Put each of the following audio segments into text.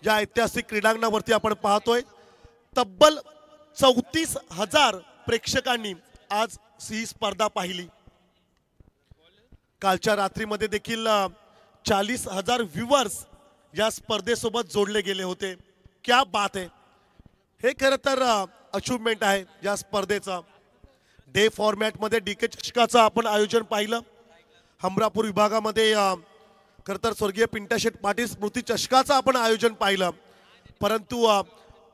या ऐतिहासिक क्रीडांगणावरती आपण पाहतोय तब्बल 34,000 प्रेक्षकांनी आज ही स्पर्धा पाहिली। कालच्या रात्रीमध्ये देखील 40,000 व्ह्यूअर्स या स्पर्धेसोबत जोडले गेले होते। क्या बात है, हे खरं तर अचीवमेंट आहे या स्पर्धेचा। डे फॉर्मॅट मध्ये डीके चषकाचं आपण आयोजन पाहिलं। हमरापूर विभागामध्ये खरं तर स्वर्गीय पिंटाशेठ पाटील स्मृती चषकाचं आपण आयोजन पाहिलं। परंतु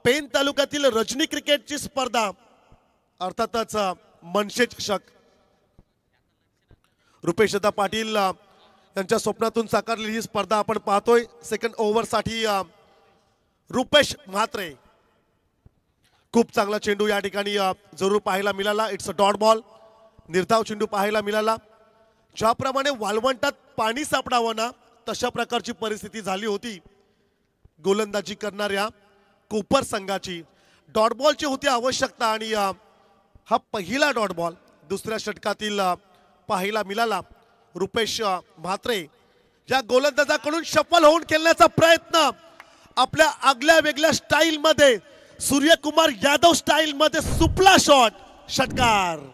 पेन तालुक्यातील रजनी क्रिकेटची स्पर्धा अर्थातच मनसे चषक, रुपेश दादा पाटील यांच्या स्वप्नातून साकारलेली ही स्पर्धा आपण पाहतोय। सेकंड ओव्हरसाठी रुपेश म्हात्रे, खूप चांगला चेंडू या ठिकाणी जरूर पाहायला मिळाला। इट्स अ डॉट बॉल, निर्धाव चेंडू पाहायला मिळाला। ज्याप्रमाणे वाळवंटात पाणी सापडावं ना तशा प्रकारची परिस्थिती झाली होती गोलंदाजी करणाऱ्या कोपर संघाची। डॉट बॉलची होती आवश्यकता आणि हा पहिला डॉट बॉल दुसऱ्या षटकातील पाहायला मिळाला। रुपेश म्हात्रे या गोलंदाजाकडून सफल होऊन खेळण्याचा प्रयत्न, आपल्या आगल्या वेगळ्या स्टाईल मध्ये, सूर्यकुमार यादव स्टाईल मध्ये सुपला शॉट, षटकार।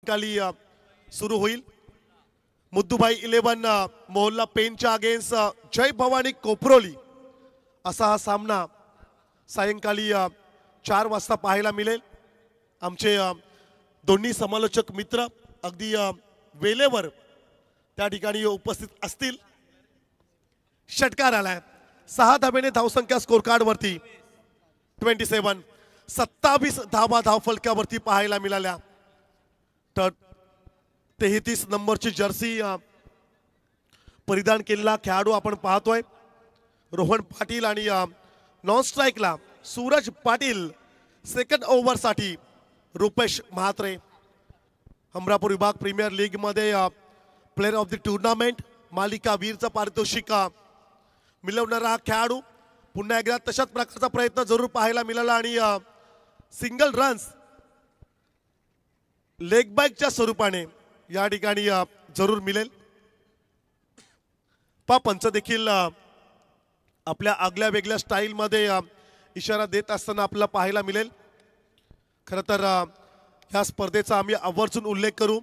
काली सुरू होईल। मुद्दुभाई 11 मोहल्ला पेनच्या अगेन्स्ट जय भवानी कोपरोली असा हा सामना सायंकाळी 4 वाजता पाहायला मिळेल। आमचे दोन्ही समालोचक मित्र अगदी वेळेवर त्या ठिकाणी उपस्थित असतील। षटकार आलाय, 6 धावेने धावसंख्या स्कोर कार्ड वरती 27, 27 धावा धावफलकावरती पाहायला मिळाल्या। 33 नंबरची जर्सी परिधान केलेला खेळाडू आपण पाहतोय रोहन पाटील आणि नॉन स्ट्राइकला सूरज पाटील। सेकंड ओव्हरसाठी रुपेश म्हात्रे। हमरापूर विभाग प्रीमियर लीग मध्ये प्लेयर ऑफ द टूर्नामेंट मालिका वीरचा पारितोषिक मिळवणारा हा खेळाडू पुन्हा एकदा तशाच प्रकारचा प्रयत्न जरूर पाहायला मिळाला आणि सिंगल रन्स लेग बॅकच्या स्वरूपाने या ठिकाणी जरूर मिळेल। पंच देखील आपल्या आगल्या वेगळ्या स्टाईल मध्ये इशारा देत असताना आपल्याला पाहायला मिळेल। खरं तर या स्पर्धेचा आम्ही आवर्जून उल्लेख करू।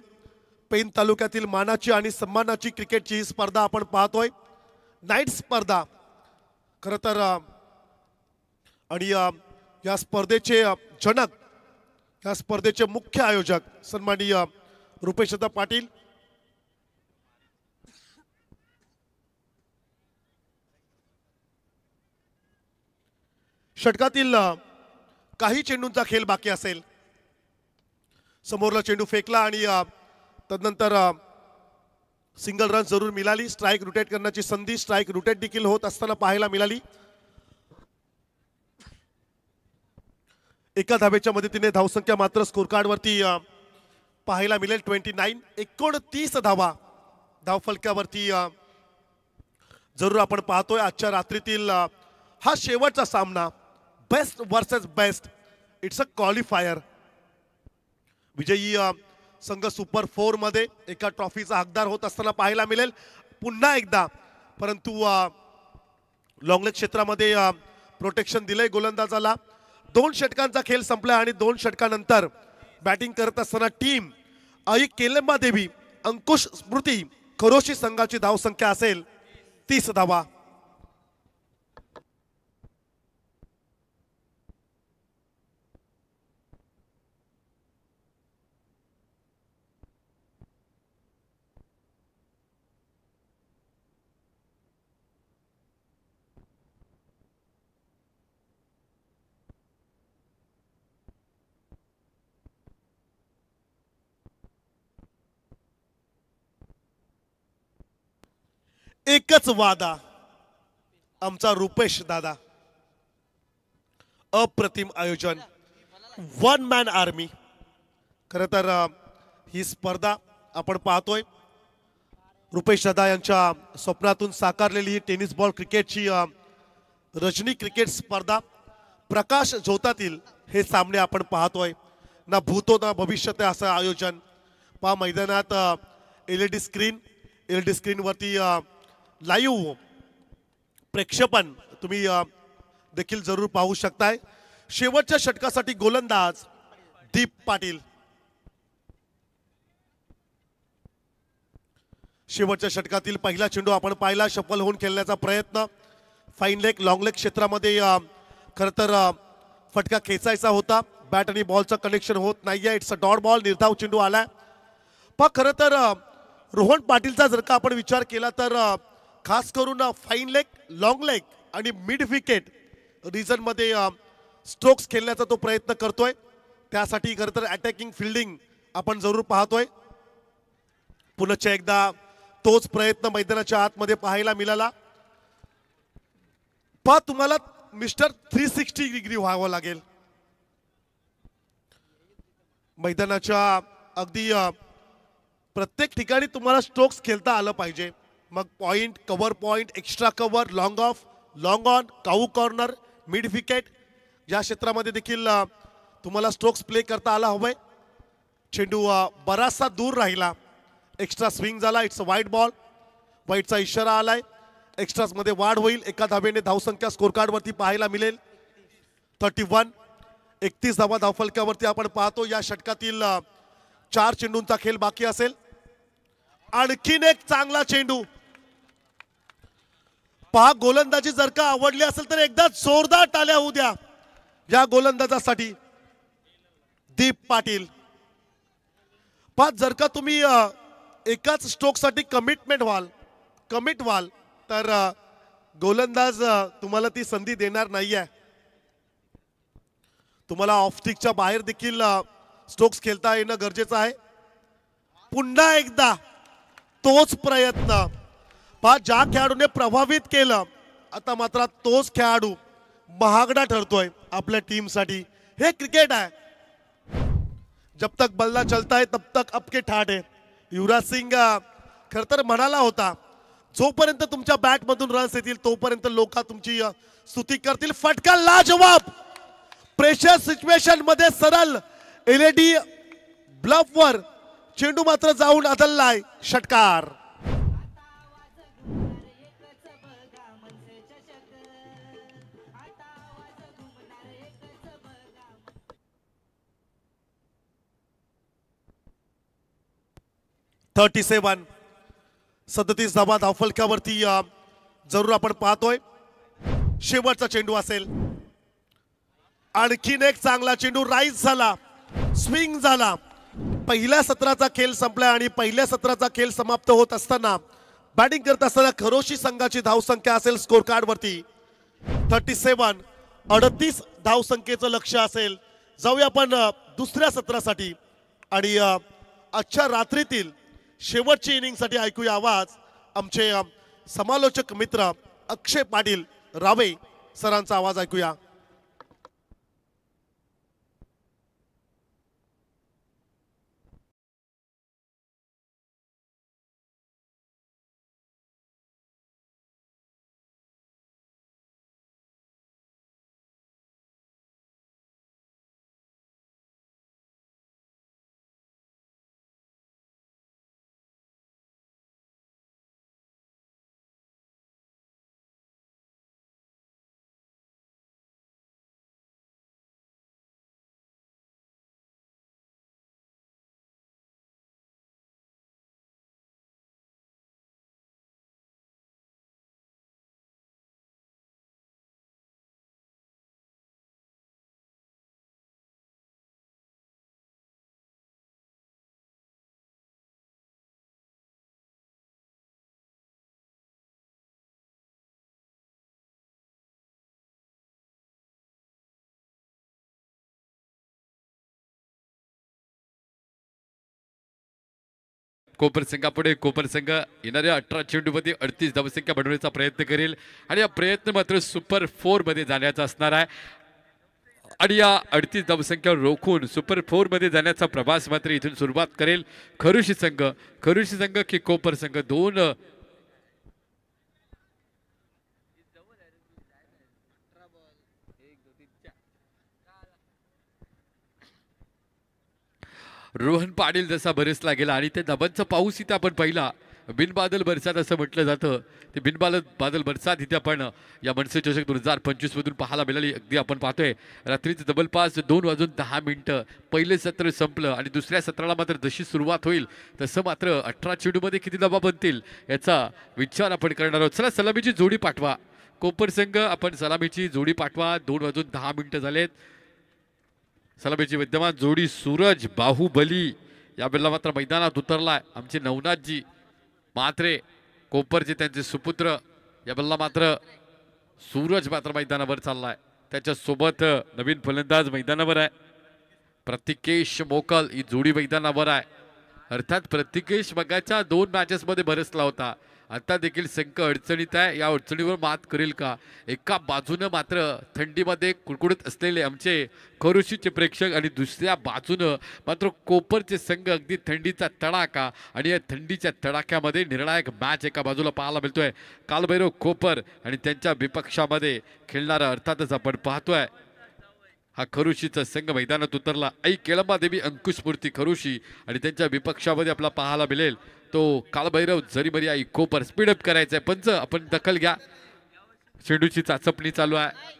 पेन तालुक्यातील मानाची आणि सन्मानाची क्रिकेटची ही स्पर्धा आपण पाहतोय, नाईट स्पर्धा खरं तर। आणि या स्पर्धेचे जनक, या स्पर्धेचे मुख्य आयोजक सन्माननीय रुपेशदा पाटील। षटकातील काही चेंडूंचा खेळ बाकी असेल। समोरला चेंडू फेकला आणि तदनंतर सिंगल रन जरूर मिळाली। स्ट्राइक रोटेट करण्याची संधी, स्ट्राइक रोटेट देखील होत असताना पाहायला मिळाली। एका धावेच्या मदतीने धावसंख्या मात्र स्कोर कार्ड वरती पाहायला मिळेल 29। 29 धावा धावफलकावरती जरूर आपण पाहतोय। आजच्या रात्रीतील हा शेवटचा सामना, best versus best, it's a qualifier. विजयी संघ सुपर 4 मध्ये एका ट्रॉफीचा हकदार होत असताना पाहायला मिळेल पुन्हा एकदा। परंतु लॉंगलेग क्षेत्रामध्ये प्रोटेक्शन दिलंय गोलंदाजाला। 2 षटकांचा खेळ संपला आणि 2 षटकानंतर बॅटिंग करत असताना टीम आई केलंबा देवी अंकुश स्मृती खरोशी संघाची धावसंख्या असेल 30 धावा। एकच वादा, आमचा रुपेश दादा. अप्रतिम आयोजन, वन मॅन आर्मी. खरं तर ही स्पर्धा आपण पाहतोय रुपेश दादा यांच्या स्वप्नातून साकारलेली ही टेनिस बॉल क्रिकेटची रजनी क्रिकेट स्पर्धा. प्रकाश झोतातील हे सामने आपण पाहतोय. ना भूतो ना भविष्यात असं आयोजन. पहा मैदानात एलईडी स्क्रीनवरती लाईव्ह प्रेक्षेपण तुम्ही देखील जरूर पाहू शकताय. शेवटच्या षटकासाठी गोलंदाज दीप पाटील. शेवटच्या षटकातील पहिला चेंडू आपण पाहिला. शफल होऊन खेळण्याचा प्रयत्न. फाईन लेग लॉंग लेग क्षेत्रामध्ये खरं तर फटका खेचायचा होता. बॅट आणि बॉलचं कनेक्शन होत नाहीये. It's a dot ball. निर्धाव चेंडू आलाय. पण खरं तर रोहन पाटीलचा जर का आपण विचार केला तर खास करून फाईन लेग लॉंग लेग आणि मिड विकेट रिजनमध्ये स्ट्रोक्स खेळण्याचा तो प्रयत्न करतोय. त्यासाठी खरं तर अटॅकिंग फिल्डिंग आपण जरूर पाहतोय. पुनश्च एकदा तोच प्रयत्न मैदानाच्या आतमध्ये पाहायला मिळाला. पहा तुम्हाला मिस्टर 360 डिग्री व्हावं लागेल. मैदानाच्या अगदी प्रत्येक ठिकाणी तुम्हाला स्ट्रोक्स खेळता आलं पाहिजे. मग point, cover point, extra cover, long of, long on, cow corner, mid wicket या क्षेत्रामध्ये देखील तुम्हाला स्ट्रोक्स प्ले करता आला हवंय. चेंडू बराचसा दूर राहिला. एक्स्ट्रा स्विंग झाला. इट्स अ वाईट बॉल. वाईटचा इशारा आलाय. एक्स्ट्राज मध्ये वाढ होईल. एका धावेने धावसंख्या स्कोर कार्ड वरती पाहायला मिळेल 31. 31 धावा धावफलकावरती आपण पाहतो. या षटकातील 4 चेंडूंचा खेळ बाकी असेल. आणखीन एक चांगला चेंडू. पहा गोलंदाजी जर का आवडली असेल तर एकदा जोरदार टाळ्या होऊ द्या या गोलंदाजासाठी दीप पाटील. पहा जर का तुम्ही एकाच स्ट्रोक साठी कमिट व्हाल तर गोलंदाज तुम्हाला ती संधी देणार नाहीये. तुम्हाला ऑफ स्टिकच्या बाहेर देखील स्ट्रोक्स खेळता येणं गरजेचं आहे. पुन्हा एकदा तोच प्रयत्न. पहा ज्या खेळाडूने प्रभावित केलं आता मात्र तोच खेळाडू महागडा ठरतोय आपल्या टीमसाठी. हे क्रिकेट आहे. जब तक बल्ला चलता है तब तक आपके ठाट है. युवराज सिंग खरं तर म्हणाला होता जोपर्यंत तुमच्या बॅट मधून रन्स येतील तोपर्यंत लोक तुमची स्तुती करतील. फटका लाजवाब. प्रेशर सिच्युएशन मध्ये सरळ एलईडी ब्लफ वर चेंडू मात्र जाऊन आदललाय. षटकार. थर्टी 37 धावा धावफलकावरती जरूर आपण पाहतोय. शेवटचा चेंडू असेल. आणखीन एक चांगला चेंडू. राईज झाला. स्विंग झाला. पहिल्या सत्राचा खेळ संपला आणि पहिल्या सत्राचा खेळ समाप्त होत असताना बॅटिंग करत असताना खरोशी संघाची धावसंख्या असेल स्कोर कार्ड वरती 37. 38 धावसंख्येचं लक्ष असेल. जाऊया आपण दुसऱ्या सत्रासाठी आणि आजच्या रात्रीतील शेवटची इनिंगसाठी ऐकूया आवाज आमचे समालोचक मित्र अक्षय पाटील रावे सरांचा आवाज ऐकूया. कोपर संघापुढे कोपर संघ येणाऱ्या 18 चेंडूमध्ये 38 धावसंख्या बनवण्याचा प्रयत्न करेल आणि हा प्रयत्न मात्र सुपर 4 मध्ये जाण्याचा असणार आहे आणि या 38 धावसंख्या रोखून सुपर 4 मध्ये जाण्याचा प्रवास मात्र इथून सुरुवात करेल खरुशी संघ की कोपर संघ दोन रोहन पाटील जसा बरसला गेला आणि ते धबनचा पाऊस इथे आपण पाहिला बिनबादल बरसात असं म्हटलं जातं ते बादल बरसात इथे आपण या मनसे चषक 2025 मधून पाहायला मिळाली अगदी आपण पाहतोय रात्रीचं जवळपास 2:10 पहिले सत्र संपलं आणि दुसऱ्या सत्राला मात्र जशी सुरुवात होईल तसं मात्र 18 चेंडूमध्ये किती धावा बनतील याचा विचार आपण करणार आहोत चला सलामीची जोडी पाठवा कोपर संघ आपण सलामीची जोडी पाठवा 2:10 झालेत सलामीची विद्यमान जोडी सूरज बाहुबली या वेळेला मात्र मैदानात उतरलाय आमचे नवनाथजी मात्रे कोपरचे त्यांचे सुपुत्र या वेळेला मात्र सूरज मात्र मैदानावर चाललाय त्याच्यासोबत नवीन फलंदाज मैदानावर आहे प्रतिकेश मोकल ही जोडी मैदानावर आहे अर्थात प्रतिकेश मगाच्या 2 मॅचेसमध्ये बरसला होता आता देखील संघ अडचणीत आहे या अडचणीवर मात करेल का एका बाजूने मात्र थंडीमध्ये कुडकुडत असलेले आमचे खरुशीचे प्रेक्षक आणि दुसऱ्या बाजूने मात्र कोपरचे संघ अगदी थंडीचा तडाखा आणि या थंडीच्या तडाख्यामध्ये निर्णायक मॅच एका बाजूला पाहायला मिळतोय कालभैरव कोपर आणि त्यांच्या विपक्षामध्ये खेळणारा अर्थातच आपण पाहतोय हा खरुशीचा संघ मैदानात उतरला आई केळंबा देवी अंकुशमूर्ती खरुशी आणि त्यांच्या विपक्षामध्ये आपला पाहायला मिळेल तो कालभैरव जरीमरी आई कोपर स्पीडअप करायचंय पंच आपण दखल घ्या चेंडूची चाचपणी चालू आहे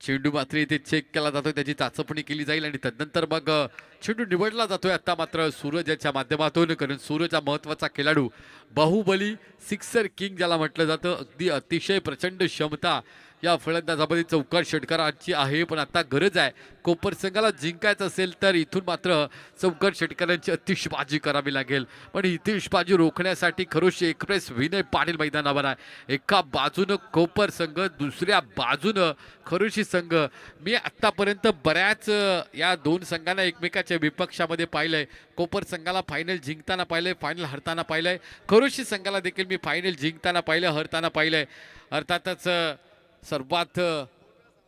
चेंडू मात्र इथे चेक केला जातोय त्याची चाचपणी केली जाईल आणि तदनंतर मग चेंडू निवडला जातोय आता मात्र सूरज याच्या माध्यमातून कारण सूरज हा महत्वाचा खेळाडू बाहुबली सिक्सर किंग ज्याला म्हटलं जातं अगदी अतिशय प्रचंड क्षमता या फलंदाजामध्ये चौकार षटकाराची आहे पण आता गरज आहे कोपर संघाला जिंकायचं असेल तर इथून मात्र चौकार षटकारांची अतिशबाजी करावी लागेल पण इतिशबाजी रोखण्यासाठी खरोशी एक्सप्रेस विनय पाटील मैदानावर आहे एका बाजूनं कोपर संघ दुसऱ्या बाजूनं खरोशी संघ मी आतापर्यंत बऱ्याच या दोन संघांना एकमेकाच्या विपक्षामध्ये पाहिलंय कोपर संघाला फायनल जिंकताना पाहिलंय फायनल हरताना पाहिलंय खरोशी संघाला देखील मी फायनल जिंकताना पाहिलंय हरताना पाहिलंय अर्थातच सर्वात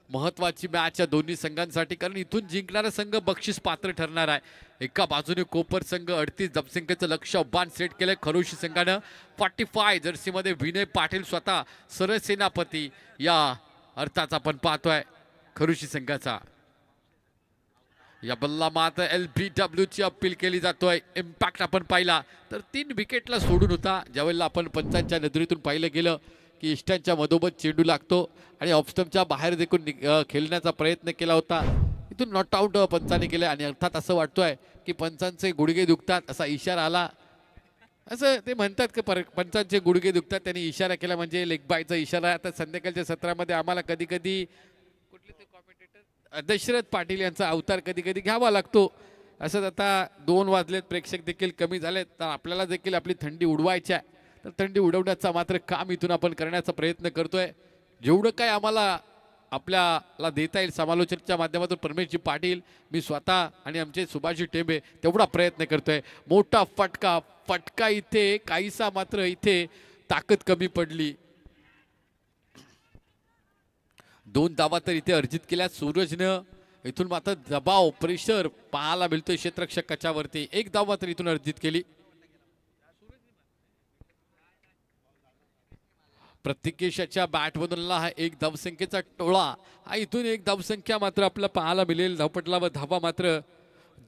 महत्वाची मॅच या दोन्ही संघांसाठी कारण इथून जिंकणारा संघ बक्षीस पात्र ठरणार आहे एका बाजूने कोपर संघ 38 धावसंख्येचं लक्ष्य बाण सेट केलंय खरोशी संघानं 45 जर्सीमध्ये विनय पाटील स्वतः सरसेनापती या अर्थाचा आपण पाहतोय खरोशी संघाचा या बल्ला मात्र LBW ची अपील केली जातोय इम्पॅक्ट आपण पाहिला तर 3 विकेटला सोडून होता ज्यावेळेला आपण पंचांच्या नजरेतून पाहिलं गेलं की इष्टांच्या मधोमध चेंडू लागतो आणि ऑफस्टम्पच्या बाहेर देखून खेळण्याचा प्रयत्न केला होता इथून नॉट आउट पंचाने केलं आणि अर्थात असं वाटतोय की पंचांचे गुडघे दुखतात असा इशारा आला असं ते म्हणतात की पंचांचे गुडघे दुखतात त्यांनी इशारा केला म्हणजे लेग बायचा इशारा आता संध्याकाळच्या सत्रामध्ये आम्हाला कधी कधी कुठले ते कॉमेंटेटर दशरथ पाटील यांचा अवतार कधी कधी घ्यावा लागतो असंच आता 2 वाजलेत प्रेक्षक देखील कमी झालेत तर आपल्याला देखील आपली थंडी उडवायची आहे तर थंडी उडवण्याचा मात्र काम इथून आपण करण्याचा प्रयत्न करतोय जेवढं काय आम्हाला आपल्याला देता येईल समालोचनाच्या माध्यमातून परमेशजी पाटील मी स्वतः आणि आमचे सुभाषजी टेंबे तेवढा प्रयत्न करतोय मोठा फटका इथे काहीसा मात्र इथे ताकद कमी पडली 2 धावा तर इथे अर्जित केल्या सूरजनं इथून मात्र दबाव प्रेशर पाहायला मिळतोय क्षेत्ररक्षकाच्या वरती 1 धाव मात्र इथून अर्जित केली प्रतिकेशाच्या बॅटमधूनला हा 1 धावसंख्येचा टोळा हा इथून 1 धावसंख्या मात्र आपल्याला पाहायला मिळेल धावपटलावर धावा मात्र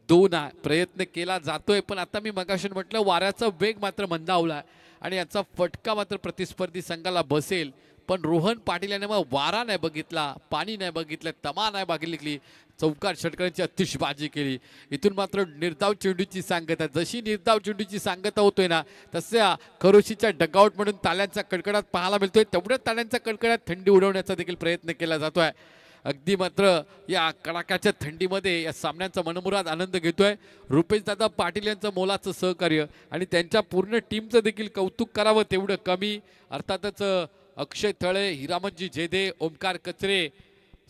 2 प्रयत्न केला जातोय पण आता मी मगाशी म्हटलं वाऱ्याचा वेग मात्र मंदावला आणि याचा फटका मात्र प्रतिस्पर्धी संघाला बसेल पण रोहन पाटील याने मग वारा नाही बघितला पाणी नाही बघितलं तमा नाही बघितली चौकार षटकारांची अतिशबाजी केली इथून मात्र निर्धाव चेंडूची सांगता जशी निर्धाव चेंडूची सांगता होतोय ना तशा खरोशीच्या डगआउट म्हणून ताल्यांचा कडकडाट पाहायला मिळतोय तेवढ्या ताल्यांचा कडकडाट थंडी उडवण्याचा देखील प्रयत्न केला जातोय अगदी मात्र या कडाक्याच्या थंडीमध्ये या सामन्यांचा मनमुराद आनंद घेतोय रुपेश दादा पाटील यांचं मोलाचं सहकार्य आणि त्यांच्या पूर्ण टीमचं देखील कौतुक करावं तेवढं कमी अर्थातच अक्षय थळे हिरामनजी जेदे ओमकार कचरे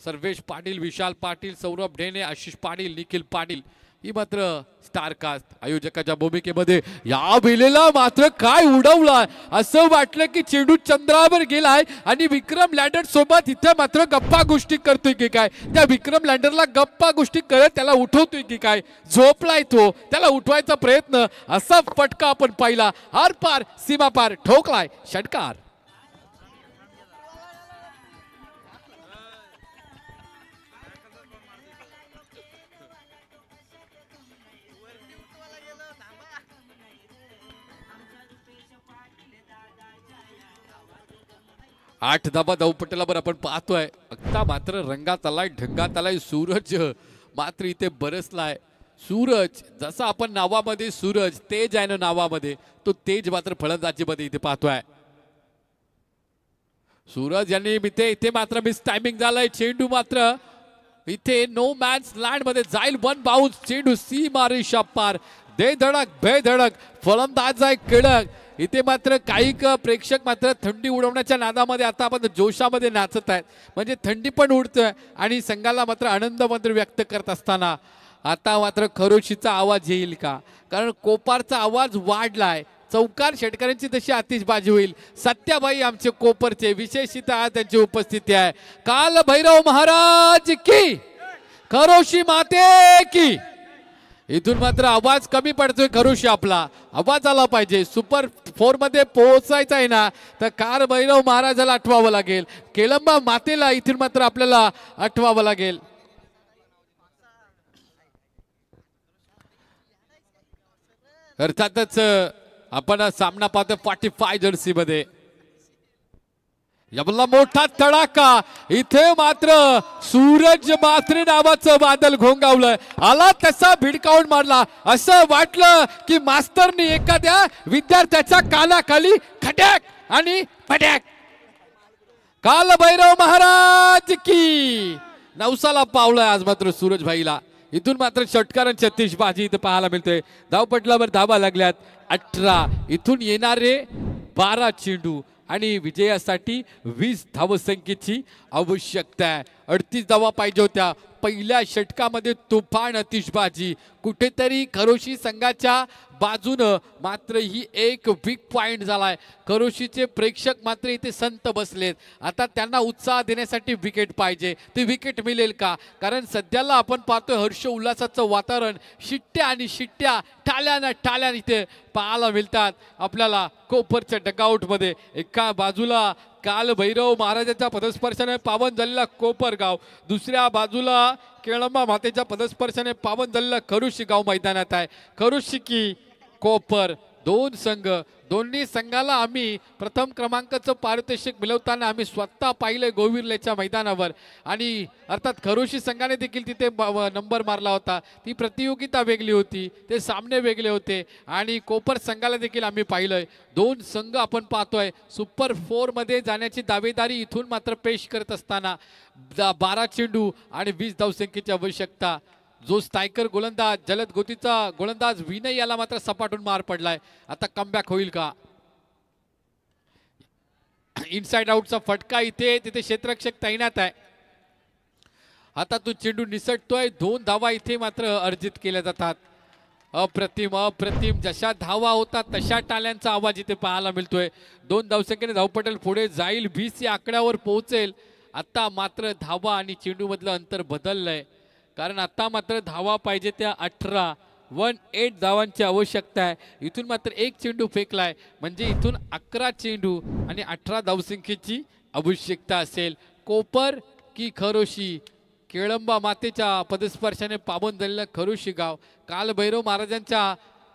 सर्वेश पाटील विशाल पाटील सौरभ ढेणे आशिष पाटील निखिल पाटील ही मात्र स्टारकास्ट आयोजकाच्या भूमिकेमध्ये या बेलेला मात्र काय उडवलाय, असं वाटलं की चेंडू चंद्रावर गेलाय आणि विक्रम लँडर सोबत इथे मात्र गप्पा गोष्टी करतोय की काय, त्या विक्रम लँडरला गप्पा गोष्टी करत त्याला उठवतोय की काय, झोपलाय तो, त्याला उठवायचा प्रयत्न, असा फटका आपण पाहिला, आर पार सीमा पार ठोकलाय षटकार. आठ धाबा धावपट्टीवर आपण पाहतोय, आता मात्र रंगात आलाय, ढंगात आलाय सूरज, मात्र इथे बरसलाय सूरज. जसा आपण नावामध्ये सूरज तेज आहे ना नावामध्ये, तो तेज मात्र फलंदाजीमध्ये इथे पाहतोय. सूरज यांनी इथे मात्र मिस टायमिंग झालाय, चेंडू मात्र इथे नो मॅन्स लँड मध्ये जाईल, वन बाउन्स चेंडू सीमा रेषा पार, दे धडक बेधडक फलंदाज आहे कडक. इथे मात्र काही प्रेक्षक मात्र थंडी उडवण्याच्या नादामध्ये आता आपण जोशामध्ये नाचत आहेत, म्हणजे थंडी पण उडतोय आणि संघाला मात्र आनंद मात्र व्यक्त करत असताना आता मात्र खरोशीचा आवाज येईल का, कारण कोपारचा आवाज वाढलाय, चौकार षटकारांची तशी आतिषबाजी होईल. सत्याबाई आमचे कोपरचे विशेषतः त्यांची उपस्थिती आहे. काल भैरव महाराज की, खरोशी माते की. इथून मात्र आवाज कमी पडतोय, खरोशी आपला आवाज आला पाहिजे. सुपर 4 मध्ये पोहोचायचं आहे ना, तर काल भैरव महाराजाला आठवावं लागेल, केळंबा मातेला इथून मात्र आपल्याला आठवावं लागेल. अर्थातच आपण सामना पाहतो 45 जर्सी मध्ये. याला मोठा तडाका, इथे मात्र सूरज मात्रे नावाचं बादल घोंगावलंय, आला तसा भिडकावून मारला, असं वाटलं की मास्तरनी एखाद्या विद्यार्थ्याच्या कानाखाली खड्याक आणि फड्याक. काल भैरव महाराज की. नवसाला पावलाय आज मात्र सूरज भाईला. इथून मात्र षटकारांची आतिषबाजी इथे पाहायला मिळते. धावपटलावर धावा लागल्यात 18, इथून येणारे 12 चेंडू आणि विजयासाठी 20 धावसंख्येची आवश्यकता आहे. 38 धावा पाहिजे होत्या. पहिल्या षटकामध्ये तुफान आतिषबाजी, कुठेतरी खरोशी संघाच्या बाजूनं मात्र ही एक वीक पॉइंट झालाय. खरोशीचे प्रेक्षक मात्र इथे संत बसलेत, आता त्यांना उत्साह देण्यासाठी विकेट पाहिजे. ती विकेट मिळेल का, कारण सध्याला आपण पाहतोय हर्ष उल्हासाचं वातावरण, शिट्ट्या आणि शिट्ट्या, टाळ्यानं टाळ्या इथे पाहायला मिळतात आपल्याला कोपरच्या डगआउटमध्ये. एका बाजूला काल भैरव महाराजाच्या पदस्पर्शाने पावन झालेला कोपरगाव, दुसऱ्या बाजूला केळंबा मातेच्या पदस्पर्शाने पावन झालेला खरोशी गाव मैदानात आहे. खरोशी की कोपर दोन संघ, दोन्ही संघाला आम्ही प्रथम क्रमांकाचं पारितोषिक मिळवताना आम्ही स्वतः पाहिले गोविर्लेच्या मैदानावर, आणि अर्थात खरोशी संघाने देखील तिथे नंबर मारला होता. ती प्रतियोगिता वेगळी होती, ते सामने वेगळे होते, आणि कोपर संघाला देखील आम्ही पाहिलंय. दोन संघ आपण पाहतोय सुपर 4 मध्ये जाण्याची दावेदारी इथून मात्र पेश करत असताना 12 चेंडू आणि 20 धावसंख्येची आवश्यकता. जो स्ट्रायकर गोलंदाज, जलद गतीचा गोलंदाज विनय याला मात्र सपाटून मार पडलाय. आता कमबॅक होईल का. इनसाइड आउटचा फटका, इथे तिथे क्षेत्ररक्षक तैनात आहे. आता तो चेंडू निसटतोय. 2 धावा इथे मात्र अर्जित केल्या जातात. अप्रतिम अप्रतिम, जशा धावा होतात तशा टाळ्यांचा आवाज इथे पाहायला मिळतोय. 2 धावसंख्येने धावपटल पुढे जाईल, 20 या आकड्यावर पोहोचेल. आता मात्र धावा आणि चेंडू मधलं अंतर बदललंय, कारण आता मात्र धावा पाहिजे त्या 18, 18 धावांची आवश्यकता आहे. इथून मात्र एक चेंडू फेकलाय, म्हणजे इथून 11 चेंडू आणि 18 धावसंख्येची आवश्यकता असेल. कोपर की खरोशी, केळंबा मातेच्या पदस्पर्शाने पावन झालेलं खरोशी गाव, काल भैरव महाराजांच्या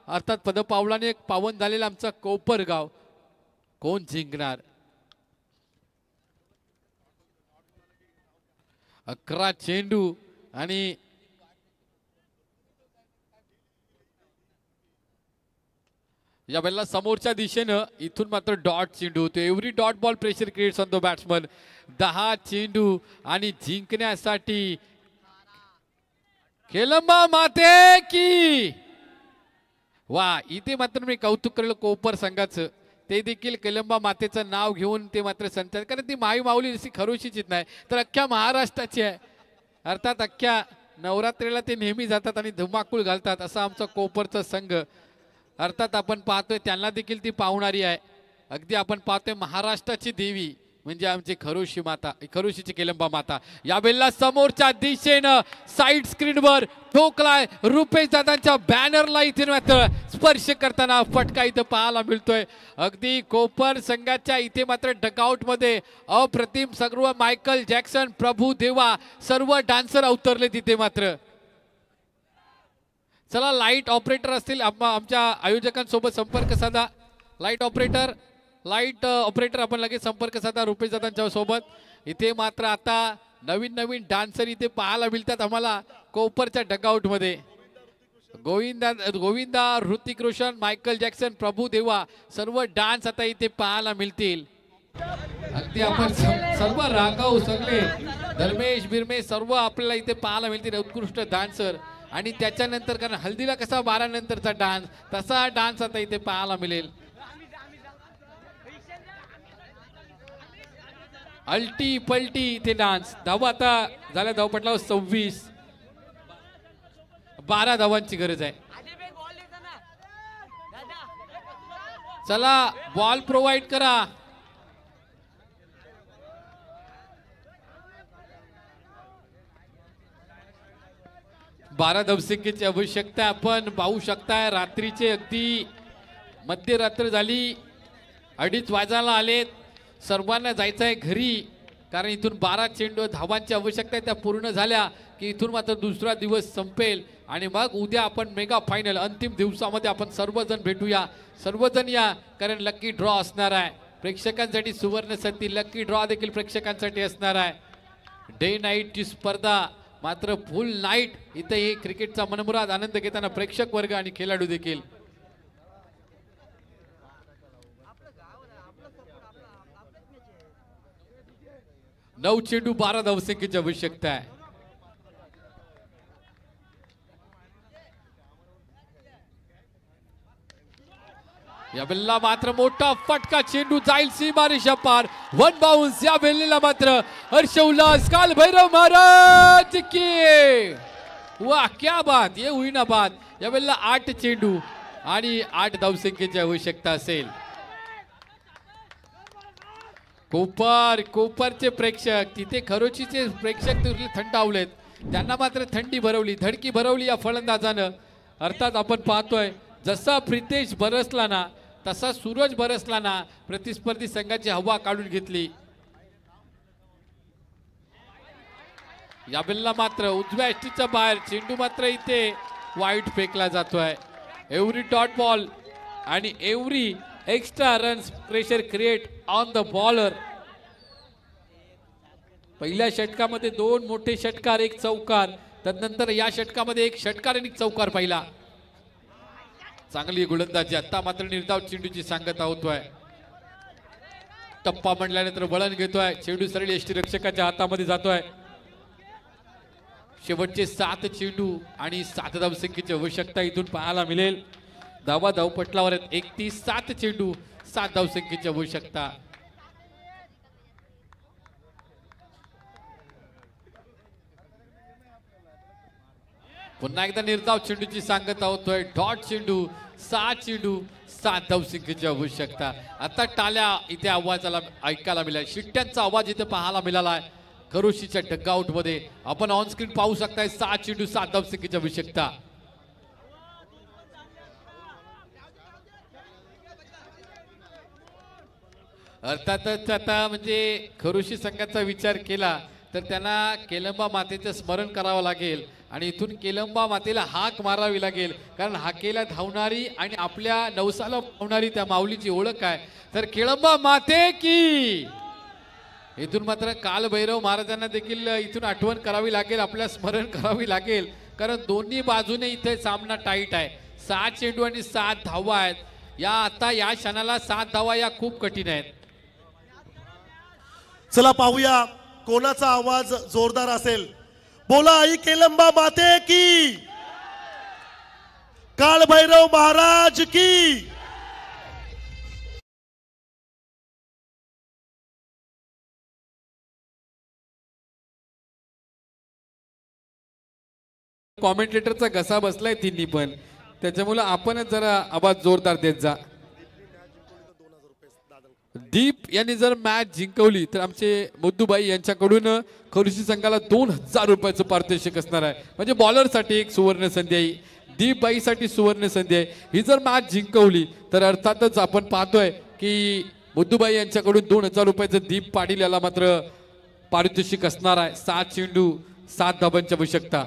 अर्थात पदपावलाने पावन झालेला आमचा कोपर गाव, कोण जिंकणार. 11 चेंडू आणि या वेळेला समोरच्या दिशेनं इथून मात्र डॉट चेंडू होतो. Every dot ball pressure creates on the batsman. 10 चेंडू आणि जिंकण्यासाठी केळंबा माते की. वा, इथे मात्र मी कौतुक केलं कोपर संघाचं. ते देखील केळंबा मातेचं नाव घेऊन ते मात्र संचार, कारण ती माई माऊली जशी खरोशीचीच नाही तर अख्ख्या महाराष्ट्राची आहे, अर्थात अख्ख्या नवरात्रीला ते नेहमी जातात आणि धुमाकूळ घालतात असा आमचा कोपरचा संघ. अर्थात आपण पाहतोय त्यांना देखील ती पावणारी आहे. अगदी आपण पाहतोय महाराष्ट्राची देवी म्हणजे आमची खरोशी माता, खरोशीची केलंबा माता. या वेळेला समोरच्या दिशेनं साईड स्क्रीनवर ठोकलाय रुपेश दादांच्या बॅनरला इथे मात्र स्पर्श करताना फटका इथं पाहायला मिळतोय. अगदी कोपर संघाच्या इथे मात्र डकआउट मध्ये अप्रतिम सर्व मायकल जॅक्सन, प्रभू देवा सर्व डान्सर अवतरले तिथे मात्र. चला लाईट ऑपरेटर असतील आमच्या आयोजकांसोबत संपर्क साधा. लाईट ऑपरेटर आपण लगेच संपर्क साधा रुपेश दादांच्या सोबत. इथे मात्र आता नवीन नवीन डान्सर इथे पाहायला मिळतात आम्हाला कोपरच्या डगआउट मध्ये. गोविंदा, ऋतिक रोशन, मायकल जॅक्सन, प्रभू देवा सर्व डान्स आता इथे पाहायला मिळतील. अगदी आपण सर्व रागाऊ सगळे धर्मेश बिरमेश सर्व आपल्याला इथे पाहायला मिळतील उत्कृष्ट डान्सर. आणि त्याच्यानंतर कारण हल्दीला कसा 12 नंतरचा डान्स तसा डान्स आता इथे पाहायला मिळेल. अल्टी पलटी इथे डान्स. धावा आता झाल्या धावपटला 26. 12 धावांची गरज आहे. चला बॉल प्रोव्हाइड करा. बारा धावसंख्येची आवश्यकता आपण पाहू शकताय. रात्रीचे अगदी मध्यरात्र झाली, 2:30 वाजायला आलेत. सर्वांना जायचं आहे घरी कारण इथून 12 चेंडू धावांची आवश्यकता आहे. त्या पूर्ण झाल्या की इथून मात्र दुसरा दिवस संपेल आणि मग उद्या आपण मेगा फायनल अंतिम दिवसामध्ये आपण सर्वजण भेटूया. सर्वजण या कारण लकी ड्रॉ असणार आहे प्रेक्षकांसाठी. सुवर्ण संधी लकी ड्रॉ देखील प्रेक्षकांसाठी असणार आहे. डे नाईटची स्पर्धा मात्र फुल नाईट इथे हे क्रिकेटचा मनमुराद आनंद घेताना प्रेक्षक वर्ग आणि खेळाडू देखील. नऊ चेंडू 12 धावसंख्येची आवश्यकता आहे. या वेळेला मात्र मोठा फटका, चेंडू जाईल सीमारेषा पार. 1 बाउन्स. या वेळेला मात्र हर्ष उल्हास काल भैरव महाराज की वाह क्या बात, ये हुई ना बात. या वेळेला 8 चेंडू आणि 8 धावसंख्येची आवश्यकता असेल. कोपरचे प्रेक्षक तिथे खरोचीचे प्रेक्षक तिथे थंडावलेत. त्यांना मात्र थंडी भरवली, धडकी भरवली या फलंदाजानं. अर्थात आपण पाहतोय जसा प्रितेश बरसला ना तसा सूरज बरसला ना प्रतिस्पर्धी संघाची हवा काढून घेतली. या बेलला मात्र उजव्या एष्टीच्या बाहेर चेंडू मात्र इथे वाईट फेकला जातोय. एव्हरी डॉट बॉल आणि every extra runs pressure create on the bowler. पहिल्या षटकामध्ये 2 मोठे षटकार 1 चौकार, त्यानंतर या षटकामध्ये 1 षटकार आणि 1 चौकार पाहिला. चांगली गोलंदाजी. आता मात्र निर्धाव चेंडूची सांगता होतोय. टप्पा म्हणल्यानंतर वळण घेतोय चेंडू सरळ एष्टी रक्षकाच्या हातामध्ये जातोय. शेवटचे 7 चेंडू आणि 7 धावसंख्येची आवश्यकता इथून पाहायला मिळेल. धावा धावपटलावर 31. 7 चेंडू 7 धावसंख्येची आवश्यकता. पुन्हा एकदा निर्धाव चेंडूची सांगता होतोय. डॉट चेंडू 7 चेंडू 7 धावसंख्येची आवश्यकता. आता टाल्या इथे आवाजाला ऐकायला मिळाला, शिट्ट्यांचा आवाज इथे पाहायला मिळाला आहे खरोशीच्या डगआउट मध्ये. आपण ऑन स्क्रीन पाहू शकताय 7 चेंडू 7 धावसंख्येची आवश्यकता. अर्थातच आता म्हणजे खरोशी संघाचा विचार केला तर त्यांना केलंबा मातेचं स्मरण करावं लागेल आणि इथून केलंबा मातेला हाक मारावी लागेल. कारण हाकेला धावणारी आणि आपल्या नवसाला धावणारी त्या माऊलीची ओळख आहे तर केळंबा माते की. इथून मात्र कालभैरव महाराजांना देखील इथून आठवण करावी लागेल, आपल्या स्मरण करावी लागेल. कारण दोन्ही बाजूने इथे सामना टाईट आहे. 7 चेंडू आणि 7 धावा आहेत. आता या क्षणाला 7 धावा या खूप कठीण आहेत. चला पाहूया कोणाचा आवाज जोरदार असेल. बोला आई केलंबा माते की, कालभैरव महाराज की. कॉमेंटेटरचा घसा बसलाय तिन्ही पण, त्याच्यामुळे आपणच जरा आवाज जोरदार देत जा. दीप यांनी जर मॅच जिंकवली तर आमचे मुद्दूबाई यांच्याकडून खरुशी संघाला 2000 रुपयाचं पारितोषिक असणार आहे. म्हणजे बॉलरसाठी एक सुवर्ण संधी आहे, दीपबाईसाठी सुवर्ण संधी आहे. ही जर मॅच जिंकवली तर अर्थातच आपण पाहतोय की मुद्दूबाई यांच्याकडून 2000 रुपयाचं दीप पाटील याला मात्र पारितोषिक असणार आहे. 7 चेंडू 7 धावांची आवश्यकता.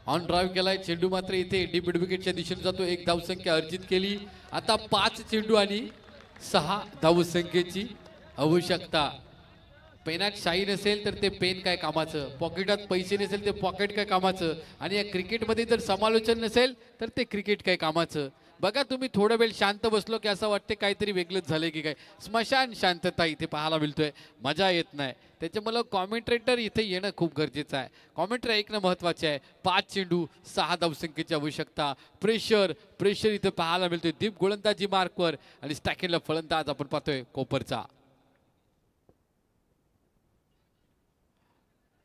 ऑन ड्राईव्ह केलाय, चेंडू मात्र इथे डीप मिड विकेटच्या दिशेने जातो. 1 धावसंख्या अर्जित केली. आता 5 चेंडू आणि 6 धावसंख्येची आवश्यकता. पेनात शाई नसेल तर ते पेन काय कामाचं, पॉकेटात पैसे नसेल ते पॉकेट काय कामाचं, आणि या क्रिकेटमध्ये जर समालोचन नसेल तर ते क्रिकेट काय कामाचं. बघा तुम्ही थोडा वेळ शांत बसलो की असं वाटते काहीतरी वेगळंच झालंय की काय. स्मशान शांतता इथे पाहायला मिळतोय, मजा येत नाही. त्याच्यामुळे कॉमेंट्रेटर इथे येणं खूप गरजेचं आहे. कॉमेंट्री ऐकणं महत्त्वाचे आहे. 5 चेंडू 6 धावसंख्येची आवश्यकता. प्रेशर इथे पाहायला मिळतोय. दीप गोलंदाजी मार्कवर आणि स्टॅकेला फलंदाज आपण पाहतोय कोपरचा.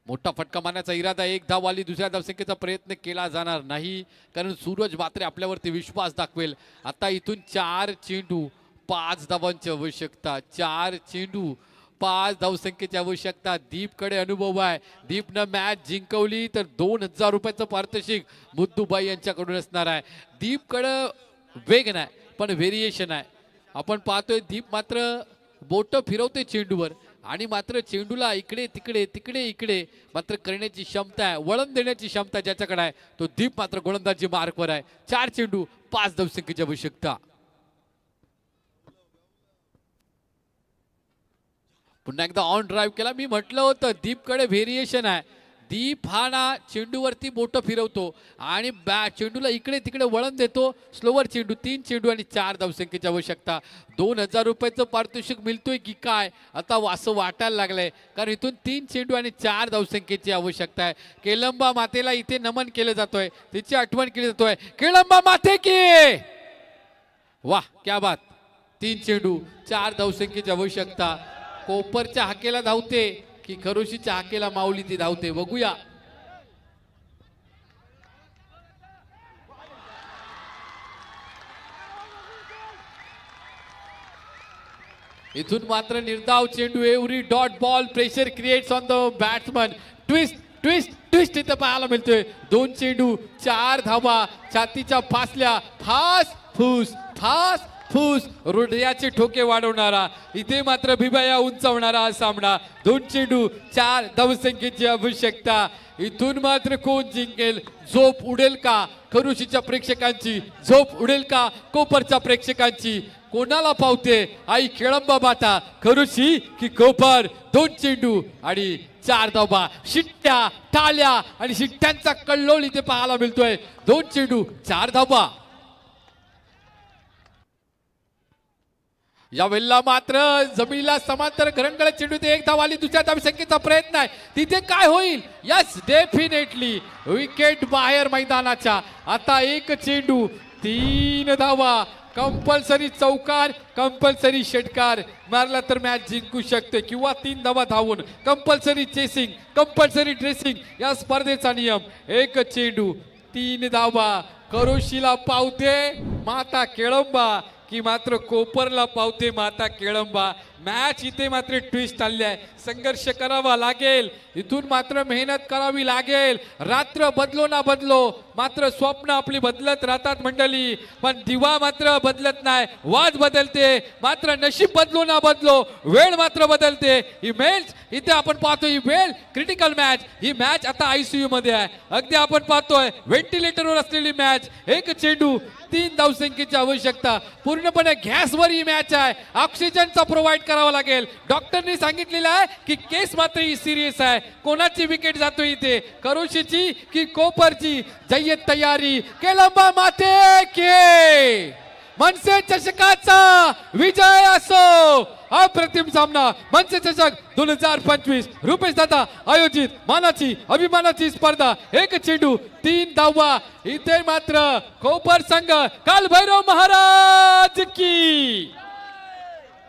मोठा फटका मारण्याचा इरादा. 1 धाव आली. दुसऱ्या धावसंख्येचा प्रयत्न केला जाणार नाही कारण सूरज मात्रे आपल्यावरती विश्वास दाखवेल. आता इथून 4 चेंडू 5 धावांची आवश्यकता. 4 चेंडू 5 धावसंख्येची आवश्यकता. दीपकडे अनुभव आहे. दीपनं मॅच जिंकवली तर 2000 रुपयाचं पारितोषिक मुद्दूबाई यांच्याकडून असणार आहे. दीपकडं वेग नाही पण व्हेरिएशन आहे. आपण पाहतोय दीप मात्र बोट फिरवते चेंडूवर आणि मात्र चेंडूला इकडे तिकडे मात्र करण्याची क्षमता आहे, वळण देण्याची क्षमता ज्याच्याकडे आहे तो दीप मात्र गोलंदाजी मार्कवर आहे. 4 चेंडू 5 धावसंख्येची आवश्यकता. पुन्हा एकदा ऑन ड्राईव्ह केला. मी म्हटलं होतं दीपकडे व्हेरिएशन आहे. दीप हा ना चेंडूवरती बोट फिरवतो आणि चेंडूला इकडे तिकडे वळण देतो. स्लोवर चेंडू. 3 चेंडू आणि 4 धावसंख्येची आवश्यकता. 2000 रुपयाचं पारितोषिक मिळतोय की काय आता असं वाटायला लागलंय कारण इथून 3 चेंडू आणि 4 धावसंख्येची आवश्यकता आहे. केळंबा मातेला इथे नमन केलं जातोय, तिची आठवण केली जातोय. केळंबा माते की वाह क्या बात. 3 चेंडू 4 धावसंख्येची आवश्यकता. कोपरच्या हाकेला धावते की खरोशीच्या हाकेला माऊली ती धावते बघूया. इथून मात्र निर्धाव चेंडू. Every dot ball. Pressure creates on the batsman. Twist इथं पाहायला मिळतोय. 2 चेंडू 4 धावा. छातीच्या फासल्या. फास फूस हृदयाचे ठोके वाढवणारा. इथे मात्र बिबाया उंचावणारा हा सामना. 2 चेंडू 4 धावसंख्येची आवश्यकता. इथून मात्र कोण जिंकेल? झोप उडेल का खरुशीच्या प्रेक्षकांची? झोप उडेल का कोपरच्या प्रेक्षकांची? कोणाला पावते आई केळंबा माता, खरुशी की कोपर? 2 चेंडू आणि 4 धावा. शिट्ट्या, टाळ्या आणि शिट्ट्यांचा कल्लोळ इथे पाहायला मिळतोय. 2 चेंडू 4 धावा. या वेळेला मात्र जमिनीला समांतर घरंगळत चेंडू. ते 1 धाव आली. दुसऱ्या धावसंख्येचा प्रयत्न आहे. तिथे काय होईल? यस डेफिनेटली विकेट बाहेर मैदानाच्या. आता 1 चेंडू 3 धावा. कंपल्सरी चौकार, कंपल्सरी षटकार मारला तर मॅच जिंकू शकते किंवा 3 धावा धावून. कंपल्सरी चेसिंग, कंपल्सरी ड्रेसिंग या स्पर्धेचा नियम. 1 चेंडू 3 धावा. खरोशीला पावते माता केळंबा की मात्र कोपरला पावते माता केळंबा? मॅच इथे मात्र ट्विस्ट आली आहे. संघर्ष करावा लागेल, इथून मात्र मेहनत करावी लागेल. रात्र बदलो ना बदलो, मात्र स्वप्न आपली बदलत राहतात मंडळी, पण दिवा मात्र बदलत नाही. वाद बदलते मात्र नशीब बदलो ना बदलो, वेळ मात्र बदलते. ही मॅच इथे आपण पाहतो, ही वेळ क्रिटिकल मॅच. ही मॅच आता ICU मध्ये आहे. अगदी आपण पाहतोय व्हेंटिलेटरवर असलेली मॅच. एक चेंडू 3 धावसंख्येची आवश्यकता. पूर्णपणे गॅसवर ही मॅच आहे. ऑक्सिजनचा प्रोव्हाइड करावा लागेल. डॉक्टरनी सांगितलेलं आहे की केस मात्र ही सिरियस आहे. कोणाची विकेट जातोय इथे, करोशीची की कोपरची? जय्यत तयारी, केलंबा माते के मनसे चषकाचा विजय असो. अप्रतिम सामना मनसे चषक 2025 रुपेश दादा आयोजित मानाची अभिमानाची स्पर्धा. एक चेंडू 3 धावा. इथे मात्र कोपर संघ काल भैरव महाराज की.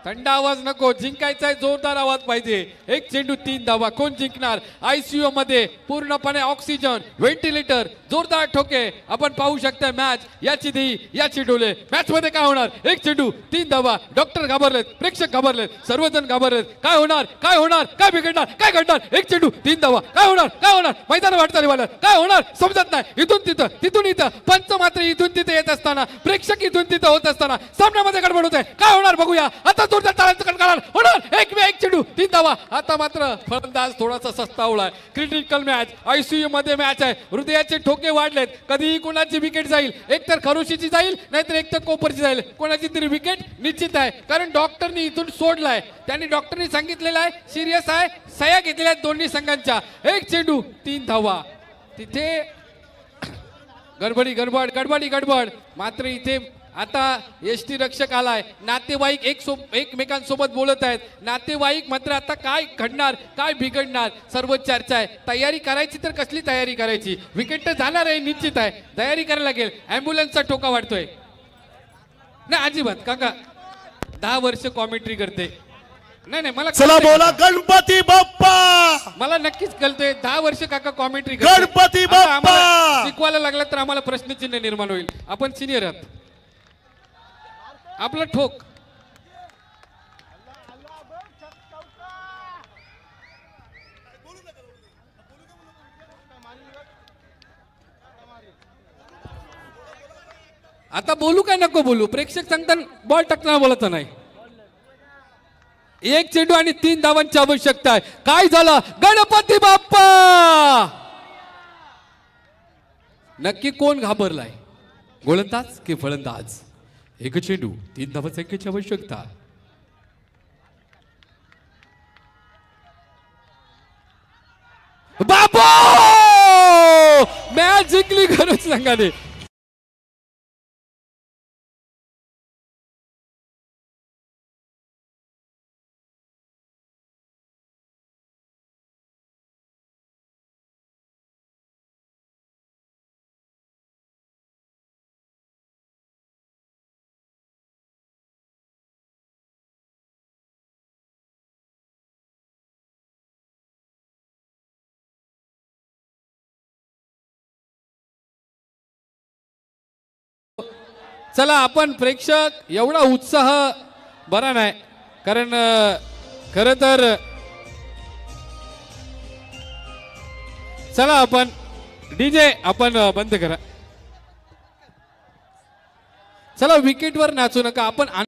थंड आवाज नको, जिंकायचा जोरदार आवाज पाहिजे. एक चेंडू 3 धावा. कोण जिंकणार? ICU मध्ये पूर्णपणे ऑक्सिजन, व्हेंटिलेटर, जोरदार ठोके. आपण पाहू शकता मॅच याची धी याची डोले. मॅच मध्ये काय होणार? एक चेंडू 3 धावा. डॉक्टर घाबरलेत, प्रेक्षक घाबरलेत, सर्वजण घाबरलेत. काय होणार? काय होणार? काय बिघडणार? काय घडणार? एक चेंडू 3 धावा. काय होणार? काय होणार? मैदान वाटचाली वाला काय होणार समजत नाही. इथून तिथं, तिथून इथं, पंच मात्र इथून तिथे येत असताना, प्रेक्षक इथून तिथं होत असताना सामन्यामध्ये गडबड होत आहे. काय होणार बघूया आता. एक चेंडू 3 धावा. आता मात्र फलंदाज थोडासा सस्तावलाय. क्रिटिकल मॅच, ICU मध्ये मॅच आहे. हृदयाचे ठोके वाढलेत. कधीही कोणाची विकेट जाईल, एकतर खरोशीची जाईल नाहीतर एकतर कोपरची जाईल. कोणाची तरी विकेट निश्चित आहे, कारण डॉक्टरनी इथून सोडलाय. त्यांनी डॉक्टरनी सांगितलेलं आहे सिरियस आहे. सह्या घेतलेल्या आहेत दोन्ही संघांच्या. एक चेंडू 3 धावा. तिथे गडबड मात्र इथे आता ST रक्षक आलाय. नातेवाईक एकमेकांसोबत बोलत आहेत. नातेवाईक मात्र आता काय घडणार, काय बिघडणार, सर्व चर्चा आहे. तयारी करायची तर कसली तयारी करायची? विकेट तर जाणार आहे निश्चित आहे. तयारी करायला लागेल. ॲम्ब्युलन्सचा ठोका वाढतोय. नाही अजिबात काका 10 वर्ष कॉमेंट्री करते. नाही मला चला बोला गणपती बाप्पा. मला नक्कीच कळतंय 10 वर्ष काका कॉमेंट्री गणपती बाप्पा शिकवायला लागला तर आम्हाला प्रश्नचिन्ह निर्माण होईल. आपण सिनियर आहात. आपला ठोक आता बोलू काय नको बोलू? प्रेक्षक सांगतात बॉल टाकताना बोलत नाही. एक चेंडू आणि 3 धावांची आवश्यकता आहे. काय झालं? गणपती बाप्पा. नक्की कोण घाबरलाय? गोलंदाज की फलंदाज? एक चेंडू 3 धावसंख्येची आवश्यकता. बाबा मॅच जिंकली खरंच संघाने. चला आपण प्रेक्षक एवढा उत्साह बरा नाही, कारण खर तर चला आपण DJ आपण बंद करा. चला विकेटवर नाचू नका आपण.